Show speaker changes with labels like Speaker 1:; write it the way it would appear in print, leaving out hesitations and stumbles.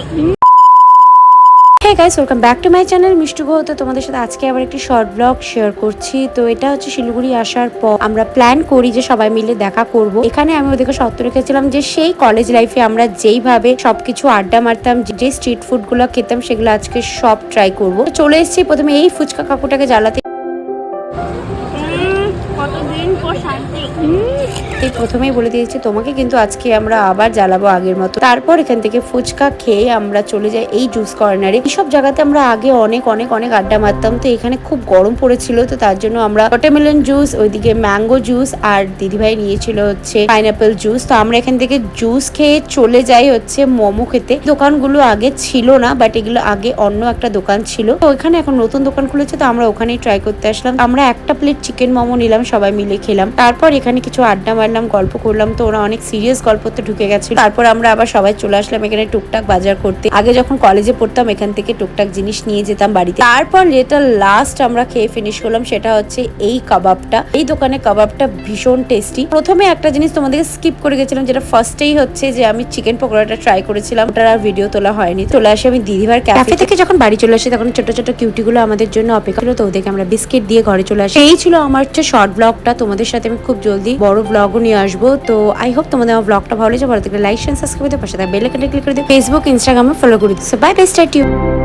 Speaker 1: Hey guys, welcome back to my channel Mishtu গো। তো তোমাদের সাথে আজকে আবার একটি শর্ট ব্লগ শেয়ার করছি। তো এটা হচ্ছে শিলিগুড়ি আসার পর আমরা প্ল্যান করি যে সবাই মিলে দেখা করব। এখানে আমি ওদেরকে সত্য রেখেছিলাম যে সেই কলেজ লাইফে আমরা যেইভাবে সবকিছু আড্ডা মারতাম, যে স্ট্রিট ফুড গুলো খেতাম, সেগুলো আজকে সব ট্রাই করবো। চলে এসেছি প্রথমে এই ফুচকা কাকুটাকে জ্বালাতে।
Speaker 2: কতদিন পর শান্তি।
Speaker 1: এই প্রথমেই বলে দিয়েছি তোমাকে, কিন্তু আজকে আমরা আবার জ্বালাবো আগের মতো। তারপর এখান থেকে ফুচকা খেয়ে আমরা চলে যাই এই জুস কর্নারে। এইসব জায়গাতে আমরা আগে অনেক অনেক অনেক আড্ডা মারতাম। তো এখানে খুব গরম পড়েছিল, তো তার জন্য আমরা ওয়াটারমেলন জুস, ওইদিকে ম্যাঙ্গো জুস, আর দিদিভাই নিয়েছিল হচ্ছে পাইনাপেল জুস। তো আমরা এখান থেকে জুস খেয়ে চলে যাই হচ্ছে মোমো খেতে। দোকানগুলো আগে ছিল না, বাট এগুলো আগে অন্য একটা দোকান ছিল। তো ওইখানে এখন নতুন দোকান খুলেছে, তো আমরা ওখানেই ট্রাই করতে আসলাম। আমরা একটা প্লেট চিকেন মোমো নিলাম, সবাই মিলে খেলাম। তারপর এখানে কিছু আড্ডা মারলাম, গল্প করলাম। তো ওরা অনেক সিরিয়াস গল্পতে ঢুকে গেছিল। তারপর আমরা আবার সবাই চলে আসলাম এখানে টুকটাক বাজার করতে। আগে যখন কলেজে পড়তাম এখান থেকে টুকটাক জিনিস নিয়ে যেতাম বাড়িতে। তারপর যেটা লাস্ট আমরা খেয়ে ফিনিশ করলাম সেটা হচ্ছে এই কাবাবটা। এই দোকানে কাবাবটা ভীষণ টেস্টি। প্রথমে একটা জিনিস তোমাদেরকে স্কিপ করে গেছিলাম, যেটা ফার্স্টেই হচ্ছে যে আমি চিকেন পকোড়াটা ট্রাই করেছিলাম, ওটার আর ভিডিও তোলা হয়নি। চলে আসি আমি দিদিভার ক্যাফে থেকে। যখন বাড়ি চলে আসি তখন ছোট ছোট কিউটি গুলো আমাদের জন্য অপেক্ষা ছিল, তো ওদেরকে আমরা বিস্কিট দিয়ে ঘরে চলে আসি। এই ছিল আমার হচ্ছে শর্ট ব্লগটা। তোমাদের সাথে আমি খুব জলদি বড় ব্লগও নিয়ে আসবো। তো আই হোপ তোমাদের আমার ব্লগটা ভালো লেগেছে। ভালো থাকলে লাইক শেয়ার সাবস্ক্রাইব করতে, পাশে থাকা বেল আইকনটা ক্লিক করে দিও। ফেসবুক ইনস্টাগ্রামে ফলো করে দিও। Bye bye, stay tune.